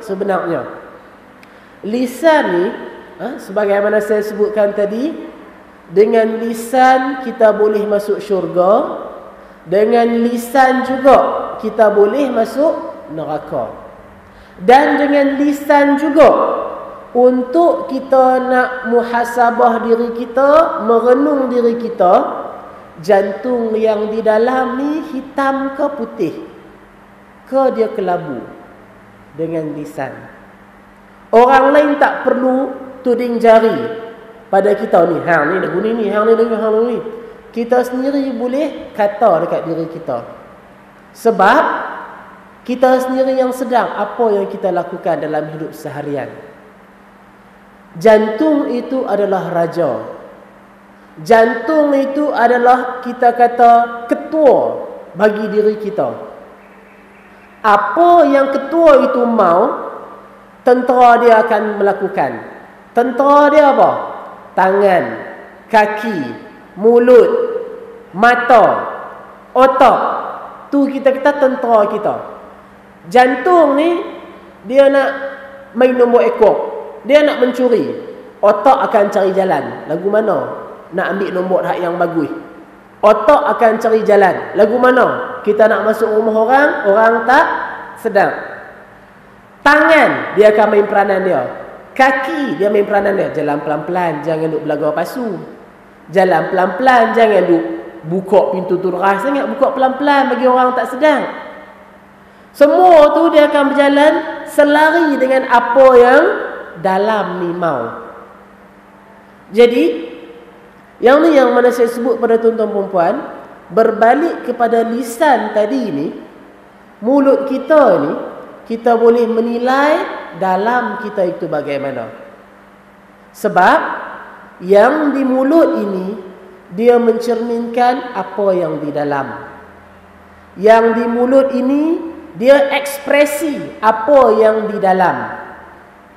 sebenarnya. Lisan ni, sebagaimana saya sebutkan tadi, dengan lisan kita boleh masuk syurga, dengan lisan juga kita boleh masuk neraka. Dan dengan lisan juga untuk kita nak muhasabah diri kita, merenung diri kita, jantung yang di dalam ni hitam ke putih, ke dia kelabu, dengan lisan. Orang lain tak perlu tuding jari pada kita ni, hang ni dah guna ni, hang ni. Kita sendiri boleh kata dekat diri kita. Sebab kita sendiri yang sedang apa yang kita lakukan dalam hidup seharian. Jantung itu adalah raja. Jantung itu adalah, kita kata, ketua bagi diri kita. Apa yang ketua itu mau, tentera dia akan melakukan. Tentera dia apa? Tangan, kaki, mulut, mata, otak. Tu kita kata tentera kita. Jantung ni, dia nak main nombor ekor. Dia nak mencuri. Otak akan cari jalan. Lagu mana nak ambil nombor hak yang bagus? Otak akan cari jalan. Lagu mana kita nak masuk rumah orang, orang tak sedang. Tangan, dia akan main peranan dia. Kaki, dia main peranan dia. Jalan pelan-pelan, jangan duk belaga pasu. Jalan pelan-pelan, jangan duk buka pintu tu deras sangat. Buka pelan-pelan bagi orang tak sedang. Semua tu dia akan berjalan selari dengan apa yang dalam ni mau. Jadi, yang ni yang mana saya sebut pada tuan-tuan perempuan, berbalik kepada lisan tadi ni, mulut kita ni, kita boleh menilai dalam kita itu bagaimana. Sebab yang di mulut ini, dia mencerminkan apa yang di dalam. Yang di mulut ini, dia ekspresi apa yang di dalam.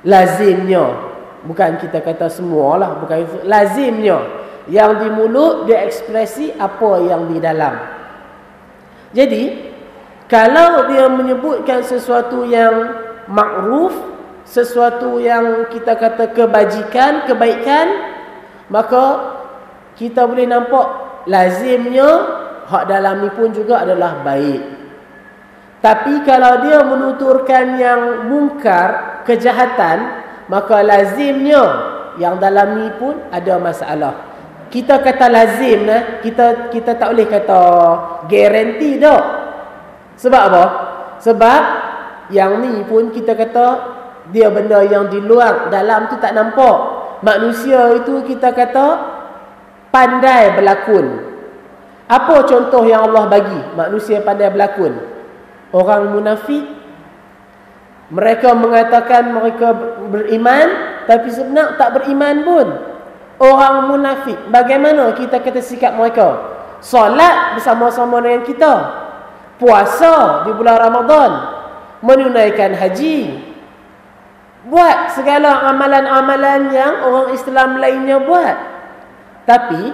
Lazimnya, bukan kita kata semualah, bukan lazimnya, yang di mulut dia ekspresi apa yang di dalam. Jadi kalau dia menyebutkan sesuatu yang makruf, sesuatu yang kita kata kebajikan, kebaikan, maka kita boleh nampak lazimnya hak dalam ni pun juga adalah baik. Tapi kalau dia menuturkan yang mungkar, kejahatan, maka lazimnya yang dalam ni pun ada masalah. Kita kata lazim, kita tak boleh kata garanti dah. Sebab apa? Sebab yang ni pun kita kata dia benda yang di luar, dalam tu tak nampak. Manusia itu kita kata pandai berlakon. Apa contoh yang Allah bagi manusia pandai berlakon? Orang munafik, mereka mengatakan mereka beriman, tapi sebenarnya tak beriman pun. Orang munafik, bagaimana kita kata sikap mereka? Solat bersama-sama dengan kita, puasa di bulan Ramadan, menunaikan haji, buat segala amalan-amalan yang orang Islam lainnya buat. Tapi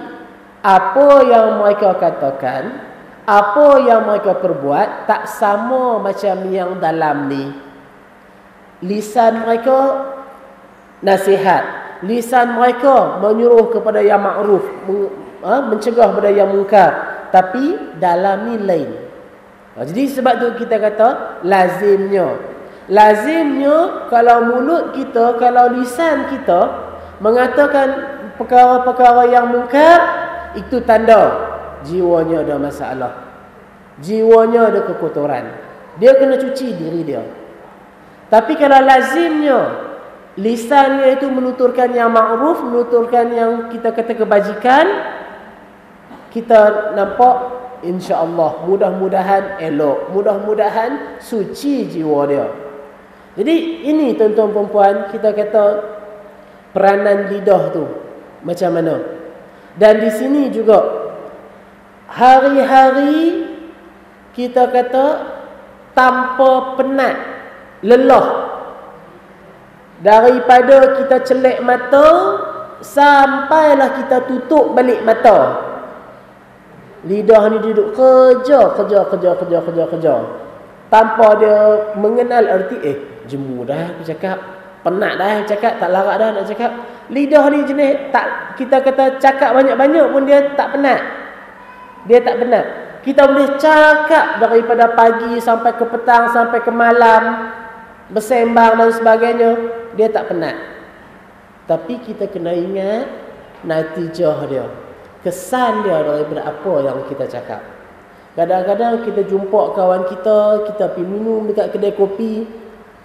apa yang mereka katakan, apa yang mereka perbuat tak sama macam yang dalam ni. Lisan mereka nasihat, lisan mereka menyuruh kepada yang makruf, mencegah kepada yang mungkar, tapi dalam ni lain. Jadi sebab tu kita kata lazimnya kalau mulut kita, kalau lisan kita mengatakan perkara-perkara yang mungkar, itu tanda jiwanya ada masalah, jiwanya ada kekotoran, dia kena cuci diri dia. Tapi kalau lazimnya lisannya itu menuturkan yang makruf, menuturkan yang kita kata kebajikan, kita nampak insya-Allah mudah-mudahan elok, mudah-mudahan suci jiwa dia. Jadi ini tuan-tuan perempuan, kita kata peranan lidah tu macam mana. Dan di sini juga hari-hari kita kata tanpa penat, lelah, daripada kita celek mata sampailah kita tutup balik mata. Lidah ni duduk kerja tanpa dia mengenal erti jemu dah aku cakap, penat dah aku cakap, tak larat dah nak cakap. Lidah ni jenis tak, kita kata cakap banyak-banyak pun dia tak penat. Dia tak penat. Kita boleh cakap daripada pagi sampai ke petang, sampai ke malam, bersembang dan sebagainya, dia tak penat. Tapi kita kena ingat natijah dia, kesan dia daripada apa yang kita cakap. Kadang-kadang kita jumpa kawan kita, kita pergi minum dekat kedai kopi,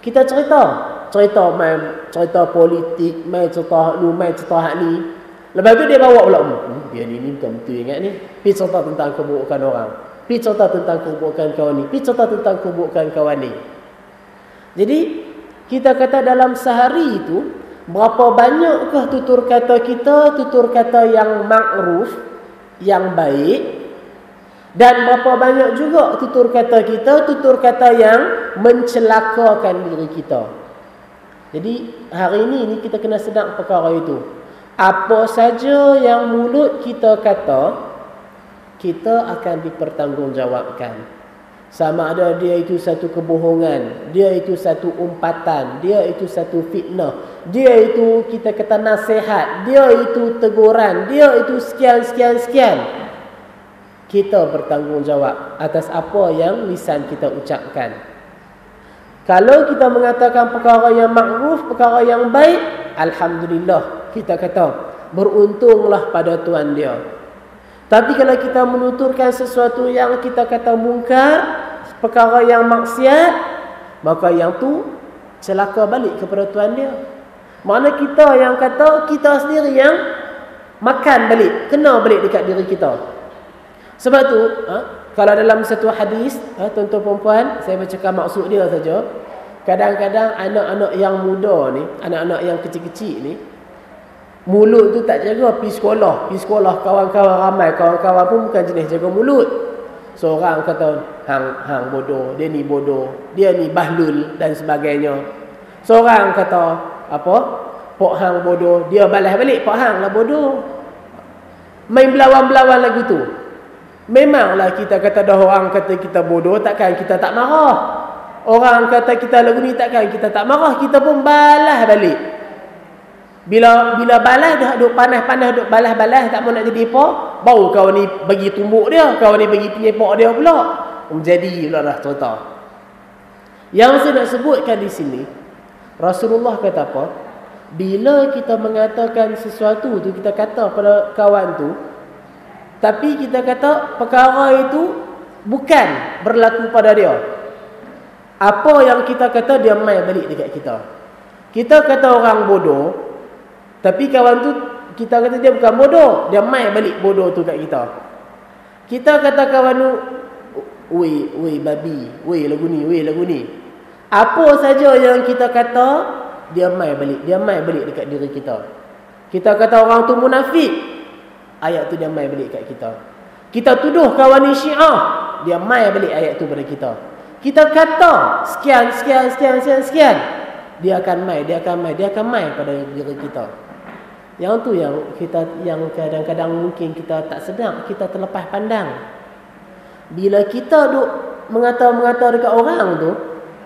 kita cerita main cerita politik, main cerita hak ni, main cerita hak ni. Lepas tu dia bawa pula, dia ni bukan betul ingat ni. Pergi cerita tentang keburukan orang, pergi cerita tentang keburukan kawan ni, pergi cerita tentang keburukan kawan ni. Jadi kita kata dalam sehari itu, berapa banyakkah tutur kata kita, tutur kata yang makruf, yang baik, dan berapa banyak juga tutur kata kita, tutur kata yang mencelakakan diri kita. Jadi hari ini kita kena sedang perkara itu. Apa saja yang mulut kita kata, kita akan dipertanggungjawabkan. Sama ada dia itu satu kebohongan, dia itu satu umpatan, dia itu satu fitnah, dia itu kita kata nasihat, dia itu teguran, dia itu sekian. Kita bertanggungjawab atas apa yang lisan kita ucapkan. Kalau kita mengatakan perkara yang makruf, perkara yang baik, alhamdulillah, kita kata beruntunglah pada Tuhan dia. Tapi kalau kita menuturkan sesuatu yang kita kata mungkar, perkara yang maksiat, maka yang tu celaka balik kepada Tuhan dia. Mana kita yang kata, kita sendiri yang makan balik, kena balik dekat diri kita. Sebab tu, kalau dalam satu hadis, tuan-tuan perempuan, saya bacakan maksud dia saja. Kadang-kadang anak-anak yang muda ni, anak-anak yang kecil-kecil ni, mulut tu tak jaga, pergi sekolah, kawan-kawan ramai, kawan-kawan pun bukan jenis jaga mulut. Seorang kata, hang bodoh, dia ni bodoh, dia ni bahlul dan sebagainya. Seorang kata, pok hang bodoh, dia balas balik, pok hang lah bodoh. Main belawan-belawan lagu tu. Memanglah kita kata dah orang kata kita bodoh, takkan kita tak marah. Orang kata kita lagu ni, takkan kita tak marah, kita pun balas balik. Bila balas dah duk panas-panas, duk balas-balas, tak mau nak jadi apa, baru kawan ni bagi tumbuk dia, kawan ni bagi penyepak dia pula. Jadi pula dah cerita. Yang saya nak sebutkan di sini, Rasulullah kata apa? Bila kita mengatakan sesuatu tu, kita kata pada kawan tu, tapi kita kata perkara itu bukan berlaku pada dia, apa yang kita kata dia mai balik dekat kita. Kita kata orang bodoh, tapi kawan tu kita kata dia bukan bodoh, dia mai balik bodoh tu kat kita. Kita kata kawan tu, weh babi, weh lagu ni. Apa saja yang kita kata, dia mai balik dekat diri kita. Kita kata orang tu munafik, ayat tu dia mai balik kat kita. Kita tuduh kawan ni Syiah, dia mai balik ayat tu pada kita. Kita kata sekian, dia akan mai pada diri kita. Yang tu yang kadang-kadang mungkin kita tak sedar, kita terlepas pandang. Bila kita duk mengata-mengata dekat orang tu,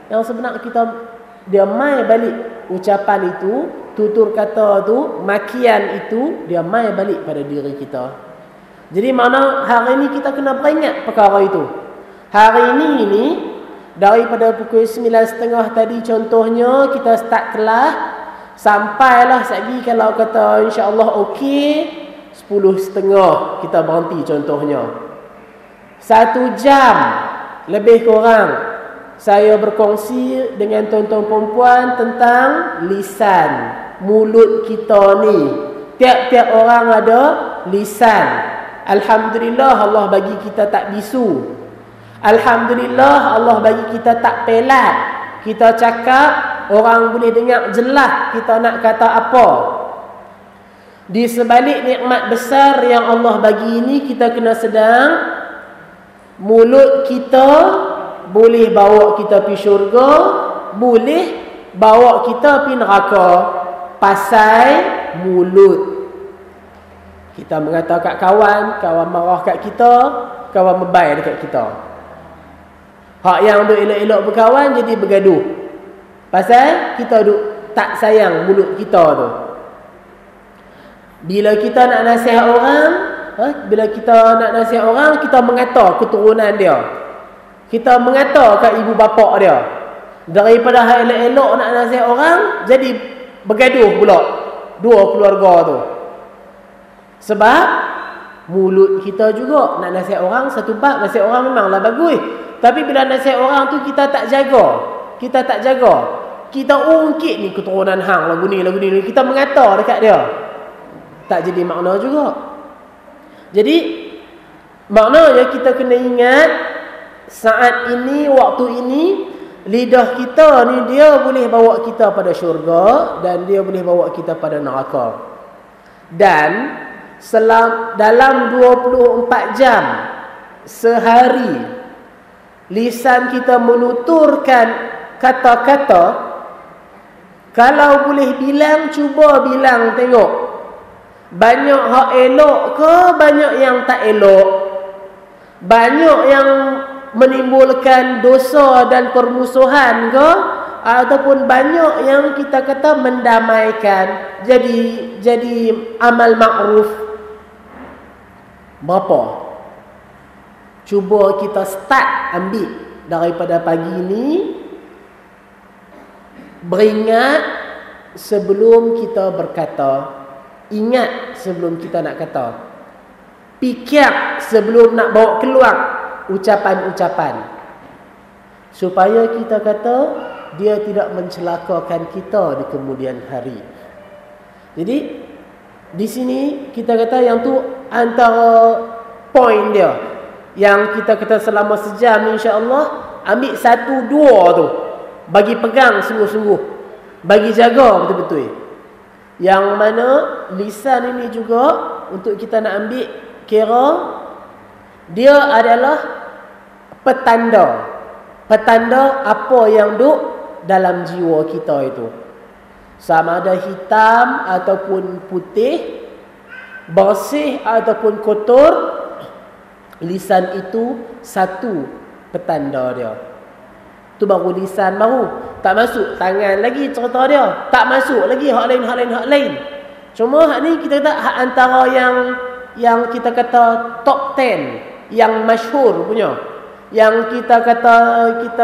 yang sebenarnya kita, dia mai balik ucapan itu, tutur kata tu, makian itu, dia mai balik pada diri kita. Jadi mana hari ini kita kena peringat perkara itu. Hari ini daripada pukul 9.30 tadi contohnya, kita start kelas, sampailah sagi kalau kata insya-Allah okey 10.30 kita berhenti contohnya. 1 jam lebih kurang saya berkongsi dengan tuan-tuan perempuan tentang lisan, mulut kita ni. Tiap-tiap orang ada lisan. Alhamdulillah Allah bagi kita tak bisu. Alhamdulillah Allah bagi kita tak pelat. Kita cakap orang boleh dengar jelas kita nak kata apa. Di sebalik nikmat besar yang Allah bagi ini, kita kena sedang mulut kita boleh bawa kita pergi syurga, boleh bawa kita pergi neraka. Pasal mulut. Kita mengata kat kawan, kawan marah kat kita, kawan membaik dekat kita. Hak yang duk elok-elok berkawan jadi bergaduh. Pasal kita duk tak sayang mulut kita tu. Bila kita nak nasihat orang, kita mengata keturunan dia. Kita mengata kat ibu bapa dia. Daripada hal elok-elok nak nasihat orang, jadi bergaduh pula dua keluarga tu. Sebab mulut kita juga nak nasihat orang, satu bab nasihat orang memanglah bagus. Tapi bila nasihat orang tu kita tak jaga. Kita ungkit ni keturunan hang lagu ni. Kita mengata dekat dia. Tak jadi makna juga. Jadi maknanya kita kena ingat saat ini, waktu ini, lidah kita ni dia boleh bawa kita pada syurga dan dia boleh bawa kita pada neraka. Dan dalam 24 jam sehari lisan kita menuturkan kata-kata, kalau boleh bilang, cuba bilang tengok banyak hak elok ke banyak yang tak elok, banyak yang menimbulkan dosa dan permusuhan ke, ataupun banyak yang kita kata mendamaikan, jadi amal ma'ruf. Berapa? Cuba kita start ambil daripada pagi ni. Beringat sebelum kita berkata, ingat sebelum kita nak kata, fikir sebelum nak bawa keluar ucapan-ucapan, supaya kita kata dia tidak mencelakakan kita di kemudian hari. Jadi di sini kita kata yang tu antara poin dia yang kita kata selama sejam insya-Allah, ambil 1-2 tu bagi pegang sungguh-sungguh, bagi jaga betul-betul. Yang mana lisan ini juga untuk kita nak ambil kira dia adalah petanda apa yang duk dalam jiwa kita itu, sama ada hitam ataupun putih, bersih ataupun kotor. Lisan itu satu petanda dia. Tu baru lisan baru. Tak masuk tangan lagi cerita dia. Tak masuk lagi hak lain. Cuma hak ni kita kata hak antara yang kita kata top 10 yang masyhur punya. Yang kita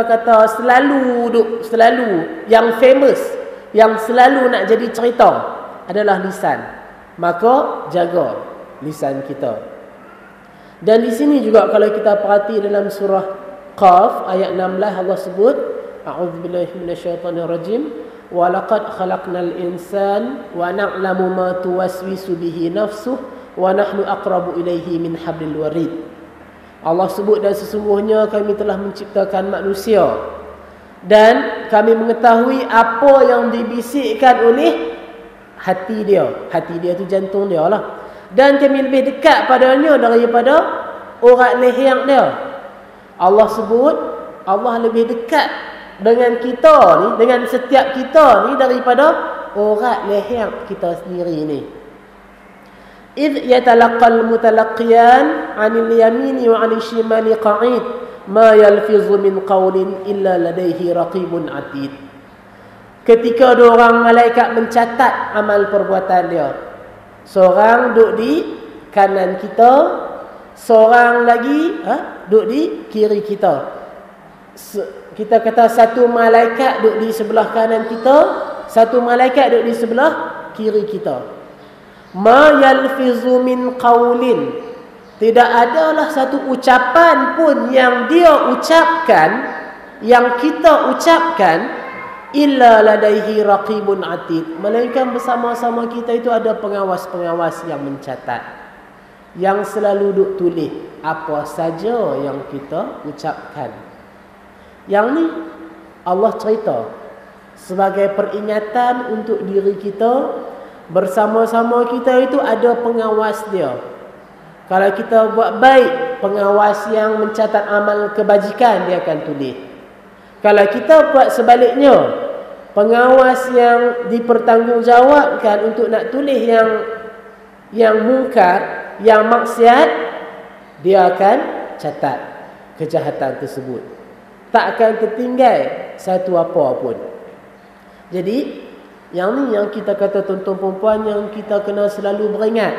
kata selalu yang famous, yang selalu nak jadi cerita adalah lisan. Maka jaga lisan kita. Dan di sini juga kalau kita perhati dalam surah Qaf ayat 16 Allah sebut, a'udzubillahi minasyaitonirrajim, wa laqad khalaqnal insan wa na'lamu ma tuwaswisu bihi nafsuh wa nahnu aqrabu ilaihi min hablil warid. Allah sebut, dan sesungguhnya kami telah menciptakan manusia dan kami mengetahui apa yang dibisikkan oleh hati dia. Hati dia tu jantung dia lah. Dan kami lebih dekat padanya daripada urat leher dia. Allah sebut Allah lebih dekat dengan kita ni, dengan setiap kita ni daripada urat leher kita sendiri ni. إذ يتلقى المتلقيان عن اليمين وعن الشمال قعيد ما يلفظ من قول إلا لديه رقيب عتيد. Ketika dua orang malaikat mencatat amal perbuatan dia, seorang duduk di kanan kita, seorang lagi duduk di kiri kita. Kita kata satu malaikat duduk di sebelah kanan kita, satu malaikat duduk di sebelah kiri kita. Ma yalfizu min qaulin, tidak adalah satu ucapan pun yang dia ucapkan, yang kita ucapkan, illa ladaihi raqibun atid, melainkan bersama-sama kita itu ada pengawas-pengawas yang mencatat, yang selalu duk tulis apa saja yang kita ucapkan. Yang ni Allah cerita sebagai peringatan untuk diri kita. Bersama-sama kita itu ada pengawas dia. Kalau kita buat baik, pengawas yang mencatat amal kebajikan dia akan tulis. Kalau kita buat sebaliknya, pengawas yang dipertanggungjawabkan untuk nak tulis yang mungkar, yang maksiat, dia akan catat kejahatan tersebut. Tak akan tertinggal satu apa pun. Jadi yang ni yang kita kata tuan-tuan perempuan yang kita kena selalu beringat.